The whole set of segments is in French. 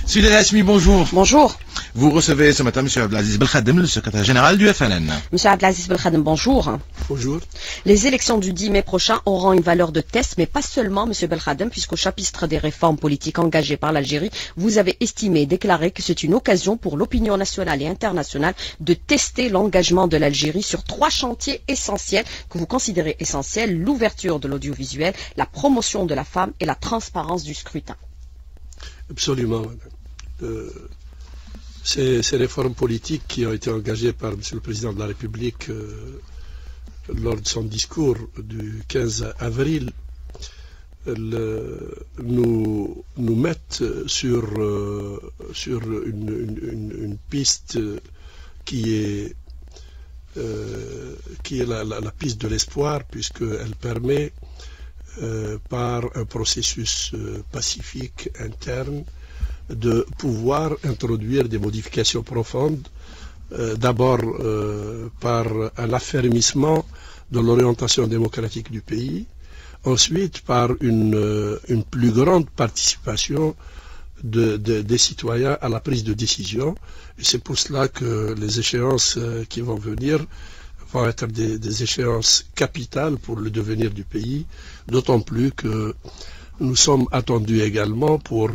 Sylvie Hasmi, bonjour. Bonjour. Vous recevez ce matin M. Abdelaziz Belkhadem, le secrétaire général du FLN. M. Abdelaziz Belkhadem, bonjour. Bonjour. Les élections du 10 mai prochain auront une valeur de test, mais pas seulement, M. Belkhadem, puisqu'au chapitre des réformes politiques engagées par l'Algérie, vous avez estimé et déclaré que c'est une occasion pour l'opinion nationale et internationale de tester l'engagement de l'Algérie sur 3 chantiers essentiels que vous considérez essentiels: l'ouverture de l'audiovisuel, la promotion de la femme et la transparence du scrutin. Absolument. Ces réformes politiques qui ont été engagées par M. le Président de la République lors de son discours du 15 avril nous mettent sur une piste qui est la piste de l'espoir, puisqu'elle permet par un processus pacifique interne de pouvoir introduire des modifications profondes, d'abord par un affermissement de l'orientation démocratique du pays, ensuite par une plus grande participation des citoyens à la prise de décision. Et c'est pour cela que les échéances qui vont venir vont être des échéances capitales pour le devenir du pays, d'autant plus que nous sommes attendus également pour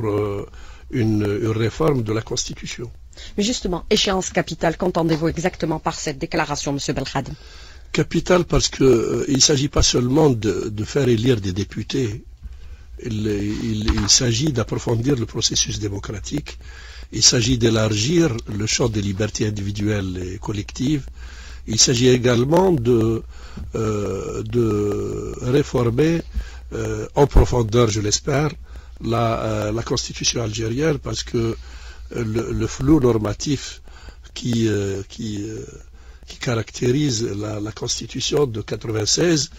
une réforme de la Constitution. Mais justement, échéance capitale, qu'entendez-vous exactement par cette déclaration, M. Belkhadem? Capitale parce qu'il ne s'agit pas seulement de faire élire des députés, il s'agit d'approfondir le processus démocratique, il s'agit d'élargir le champ des libertés individuelles et collectives, il s'agit également de réformer en profondeur, je l'espère, la Constitution algérienne, parce que le flou normatif qui caractérise la Constitution de 96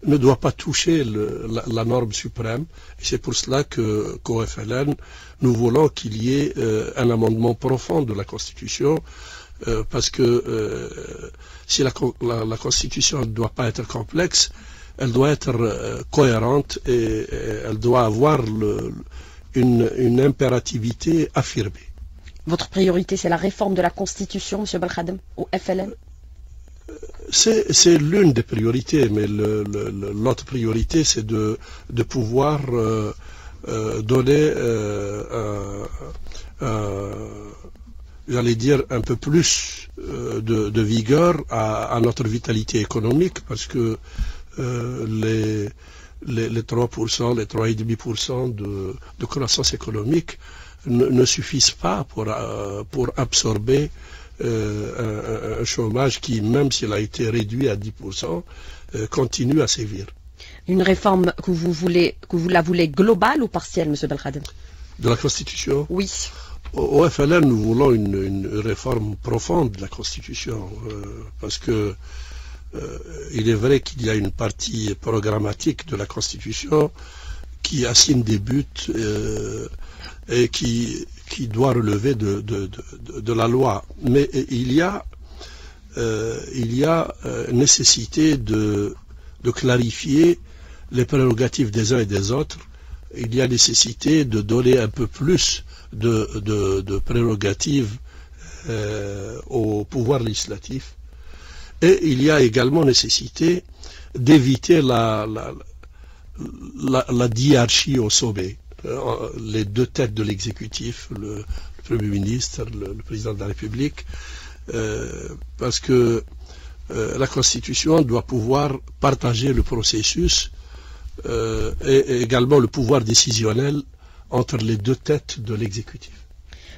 ne doit pas toucher la norme suprême. Et c'est pour cela qu'au FLN, nous voulons qu'il y ait un amendement profond de la Constitution, parce que si la Constitution ne doit pas être complexe, elle doit être cohérente et elle doit avoir une impérativité affirmée. Votre priorité, c'est la réforme de la Constitution, M. Belkhadem, au FLN? C'est l'une des priorités, mais l'autre priorité, c'est de pouvoir donner, j'allais dire, un peu plus de vigueur à notre vitalité économique, parce que les 3%, les 3,5% de croissance économique ne suffisent pas pour absorber un chômage qui, même s'il a été réduit à 10%, continue à sévir. Une réforme que vous la voulez globale ou partielle, M. Belkhadem? De la Constitution? Oui. Au FLN, nous voulons une réforme profonde de la Constitution, parce que il est vrai qu'il y a une partie programmatique de la Constitution qui assigne des buts et qui doit relever de la loi. Mais il y a nécessité de clarifier les prérogatives des uns et des autres. Il y a nécessité de donner un peu plus de prérogatives au pouvoir législatif. Et il y a également nécessité d'éviter la diarchie au sommet. Les deux têtes de l'exécutif, le Premier ministre, le Président de la République, parce que la Constitution doit pouvoir partager le processus et également le pouvoir décisionnel entre les deux têtes de l'exécutif.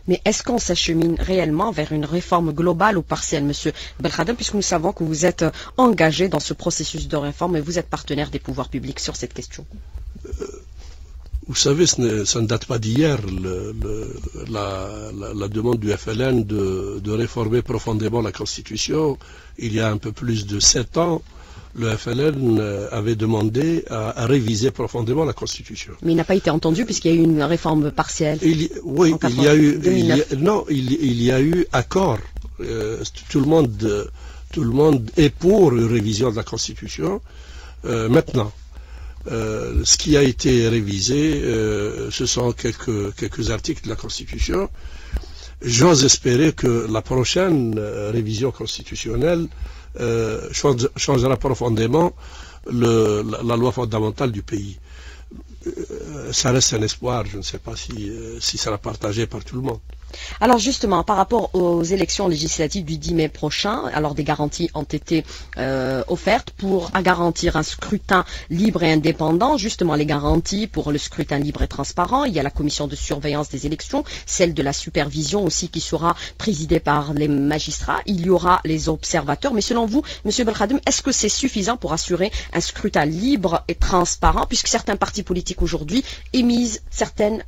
Mais est-ce qu'on s'achemine réellement vers une réforme globale ou partielle, M. Belkhadem, puisque nous savons que vous êtes engagé dans ce processus de réforme et vous êtes partenaire des pouvoirs publics sur cette question? Vous savez, ça ne date pas d'hier, la demande du FLN de réformer profondément la Constitution. Il y a un peu plus de 7 ans, le FLN avait demandé à réviser profondément la Constitution. Mais il n'a pas été entendu puisqu'il y a eu une réforme partielle. Oui, il y a eu accord. Tout le monde est pour une révision de la Constitution. Maintenant, Ce qui a été révisé, ce sont quelques articles de la Constitution. J'ose espérer que la prochaine révision constitutionnelle changera profondément la loi fondamentale du pays. Ça reste un espoir, je ne sais pas si ça sera partagé par tout le monde. Alors justement, par rapport aux élections législatives du 10 mai prochain, alors des garanties ont été offertes pour garantir un scrutin libre et indépendant. Justement, les garanties pour le scrutin libre et transparent, il y a la commission de surveillance des élections, celle de la supervision aussi qui sera présidée par les magistrats. Il y aura les observateurs. Mais selon vous, M. Belkhadem, est-ce que c'est suffisant pour assurer un scrutin libre et transparent, puisque certains partis politiques aujourd'hui émisent certaines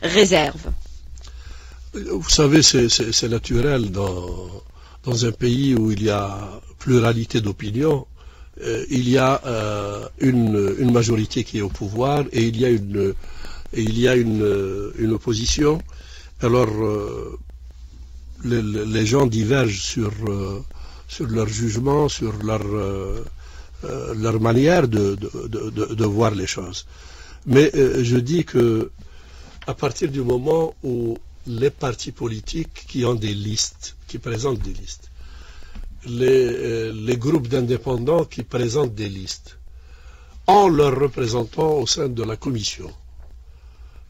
réserves? Vous savez, c'est naturel dans un pays où il y a pluralité d'opinions. Il y a une majorité qui est au pouvoir et il y a une opposition. Alors, les gens divergent sur leur jugement, sur leur manière de voir les choses. Mais je dis que à partir du moment où les partis politiques qui ont des listes, qui présentent des listes, les groupes d'indépendants qui présentent des listes, ont leurs représentants au sein de la commission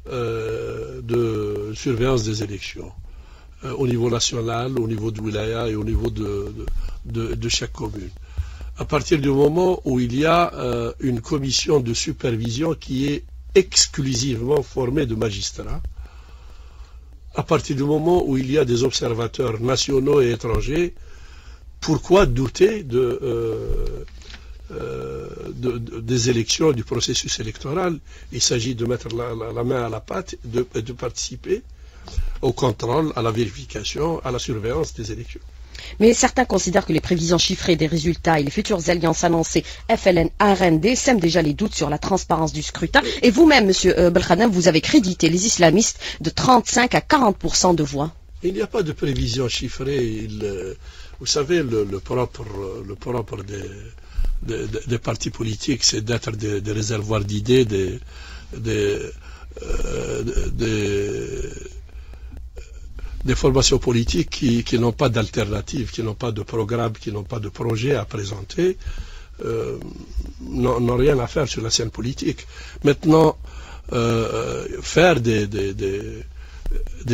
de surveillance des élections, au niveau national, au niveau de Wilaya et au niveau de chaque commune. À partir du moment où il y a une commission de supervision qui est exclusivement formée de magistrats, à partir du moment où il y a des observateurs nationaux et étrangers, pourquoi douter des élections, du processus électoral? Il s'agit de mettre la main à la pâte et de participer au contrôle, à la vérification, à la surveillance des élections. Mais certains considèrent que les prévisions chiffrées des résultats et les futures alliances annoncées FLN-RND sèment déjà les doutes sur la transparence du scrutin. Et vous-même, M. Belkhadem, vous avez crédité les islamistes de 35 à 40% de voix. Il n'y a pas de prévision chiffrée. Vous savez, le propre des partis politiques, c'est d'être des réservoirs d'idées, des formations politiques qui n'ont pas d'alternative, qui n'ont pas de programme, qui n'ont pas de projet à présenter, n'ont rien à faire sur la scène politique. Maintenant, faire des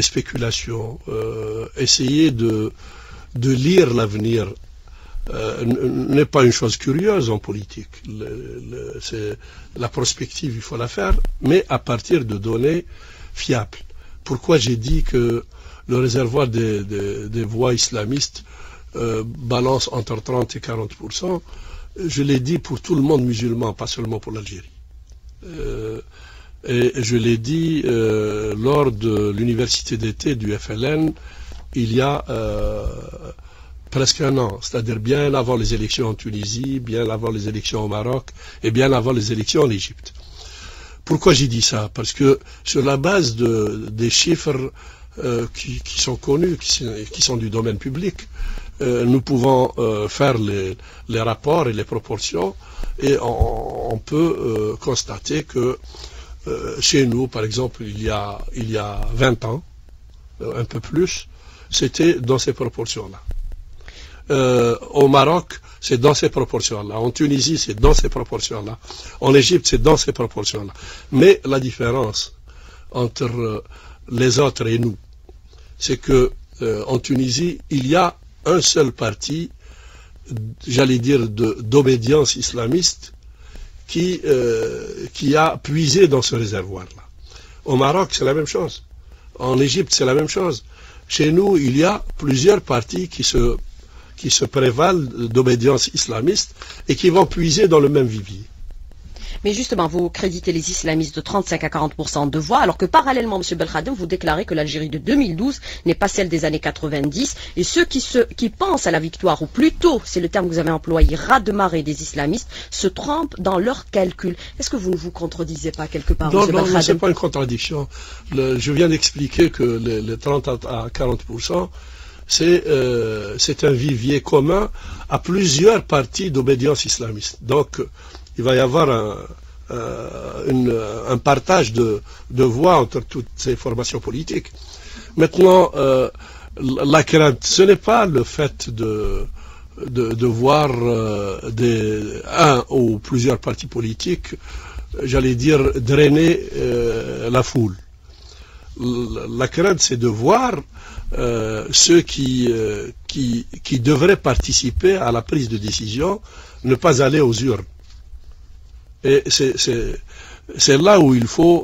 spéculations, essayer de lire l'avenir n'est pas une chose curieuse en politique. C'est la prospective, il faut la faire, mais à partir de données fiables. Pourquoi j'ai dit que le réservoir des voix islamistes balance entre 30 et 40%, je l'ai dit pour tout le monde musulman, pas seulement pour l'Algérie. Et je l'ai dit lors de l'université d'été du FLN, il y a presque un an, c'est-à-dire bien avant les élections en Tunisie, bien avant les élections au Maroc et bien avant les élections en Égypte. Pourquoi j'ai dit ça? Parce que sur la base des chiffres qui sont connus, qui sont du domaine public, nous pouvons faire les rapports et les proportions et on peut constater que chez nous, par exemple, il y a 20 ans, un peu plus, c'était dans ces proportions-là. Au Maroc, c'est dans ces proportions-là. En Tunisie, c'est dans ces proportions-là. En Égypte, c'est dans ces proportions-là. Mais la différence entre les autres et nous, c'est que en Tunisie, il y a un seul parti, j'allais dire d'obédience islamiste, qui a puisé dans ce réservoir-là. Au Maroc, c'est la même chose. En Égypte, c'est la même chose. Chez nous, il y a plusieurs partis qui se prévalent d'obédience islamiste et qui vont puiser dans le même vivier. Mais justement, vous créditez les islamistes de 35 à 40% de voix, alors que parallèlement, M. Belkhadem, vous déclarez que l'Algérie de 2012 n'est pas celle des années 90, et ceux qui pensent à la victoire, ou plutôt, c'est le terme que vous avez employé, ras-de-marée des islamistes, se trompent dans leurs calculs. Est-ce que vous ne vous contredisez pas quelque part, M. Belkhadem? Non, ce n'est pas une contradiction. Je viens d'expliquer que les 30 à 40%, c'est un vivier commun à plusieurs partis d'obédience islamiste. Donc, il va y avoir un partage de voix entre toutes ces formations politiques. Maintenant, la crainte, ce n'est pas le fait de voir un ou plusieurs partis politiques, j'allais dire, drainer la foule. La crainte, c'est de voir ceux qui devraient participer à la prise de décision ne pas aller aux urnes. Et c'est là où il faut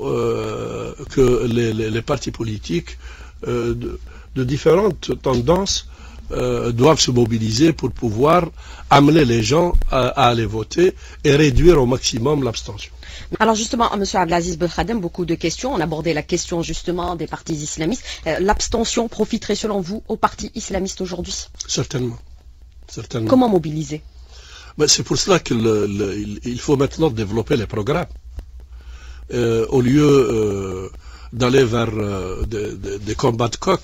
que les partis politiques de différentes tendances doivent se mobiliser pour pouvoir amener les gens à aller voter et réduire au maximum l'abstention. Alors justement, M. Abdelaziz Belkhadem, beaucoup de questions. On abordait la question justement des partis islamistes. L'abstention profiterait selon vous aux partis islamistes aujourd'hui? Certainement. Comment mobiliser? C'est pour cela qu'il faut maintenant développer les programmes. Au lieu d'aller vers des combats de coq,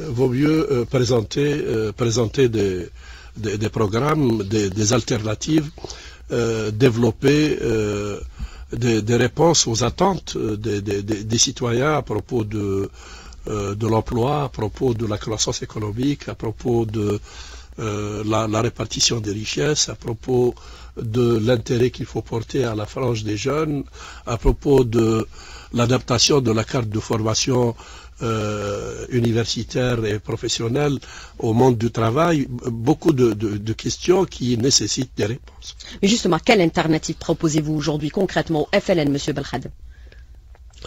vaut mieux présenter des programmes, des alternatives, développer des réponses aux attentes des citoyens à propos de l'emploi, à propos de la croissance économique, à propos de la répartition des richesses, à propos de l'intérêt qu'il faut porter à la frange des jeunes, à propos de l'adaptation de la carte de formation universitaire et professionnelle au monde du travail, beaucoup de questions qui nécessitent des réponses. Mais justement, quelle alternative proposez-vous aujourd'hui concrètement au FLN, M. Belkhadem?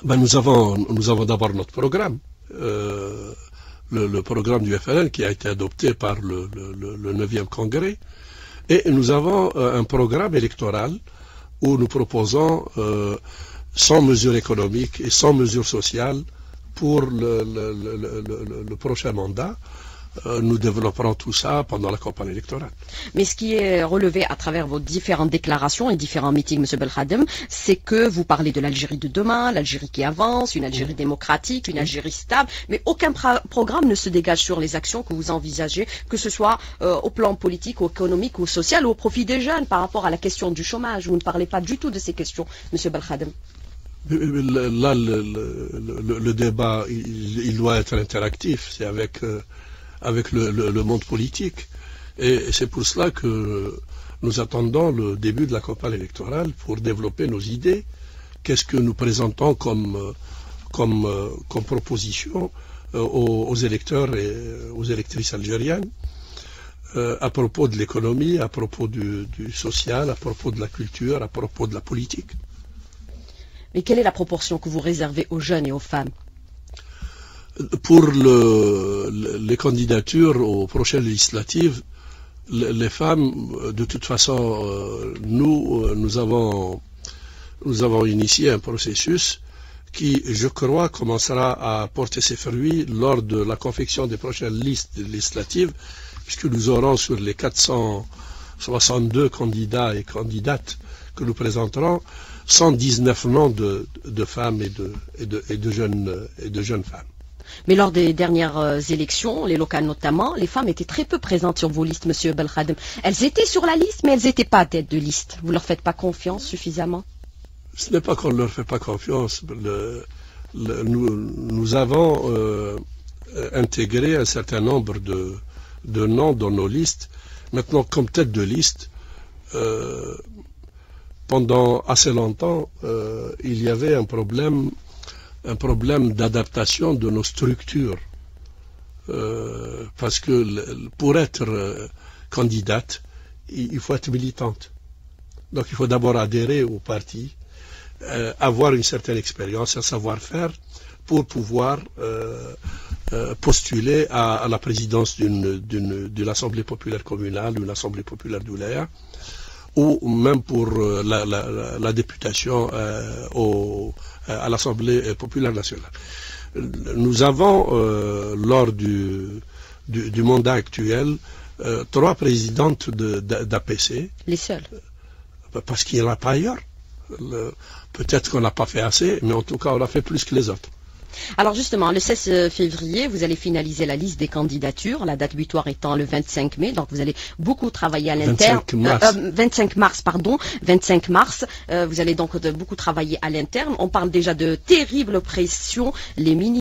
Nous avons d'abord notre programme. Le programme du FLN qui a été adopté par le 9e congrès, et nous avons un programme électoral où nous proposons 100 mesures économiques et 100 mesures sociales pour le prochain mandat. Nous développerons tout ça pendant la campagne électorale. Mais ce qui est relevé à travers vos différentes déclarations et différents meetings, M. Belkhadem, c'est que vous parlez de l'Algérie de demain, l'Algérie qui avance, une Algérie démocratique, une Algérie stable, mais aucun programme ne se dégage sur les actions que vous envisagez, que ce soit au plan politique, ou économique, ou social, ou au profit des jeunes par rapport à la question du chômage. Vous ne parlez pas du tout de ces questions, M. Belkhadem. Là, le débat, il doit être interactif. C'est avec le monde politique. Et c'est pour cela que nous attendons le début de la campagne électorale pour développer nos idées. Qu'est-ce que nous présentons comme proposition aux électeurs et aux électrices algériennes à propos de l'économie, à propos du social, à propos de la culture, à propos de la politique. Mais quelle est la proportion que vous réservez aux jeunes et aux femmes? Pour les candidatures aux prochaines législatives, les femmes, de toute façon, nous avons initié un processus qui, je crois, commencera à porter ses fruits lors de la confection des prochaines listes législatives, puisque nous aurons sur les 462 candidats et candidates que nous présenterons 119 noms de femmes et de jeunes femmes. Mais lors des dernières élections, les locales notamment, les femmes étaient très peu présentes sur vos listes, M. Belkhadem. Elles étaient sur la liste, mais elles n'étaient pas tête de liste. Vous leur faites pas confiance suffisamment? Ce n'est pas qu'on ne leur fait pas confiance. Nous avons intégré un certain nombre de noms dans nos listes. Maintenant, comme tête de liste, pendant assez longtemps, il y avait un problème d'adaptation de nos structures. Parce que pour être candidate, il faut être militante. Donc il faut d'abord adhérer au parti, avoir une certaine expérience, un savoir-faire pour pouvoir postuler à la présidence d'une assemblée populaire communale, une assemblée populaire d'Oulaya, ou même pour la députation à l'Assemblée populaire nationale. Nous avons, lors du mandat actuel, 3 présidentes d'APC. Les seules. Parce qu'il n'y en a pas ailleurs. Peut-être qu'on n'a pas fait assez, mais en tout cas, on a fait plus que les autres. Alors justement, le 16 février, vous allez finaliser la liste des candidatures, la date butoir étant le 25 mai, donc vous allez beaucoup travailler à l'interne. 25 mars, vous allez donc beaucoup travailler à l'interne. On parle déjà de terrible pression, les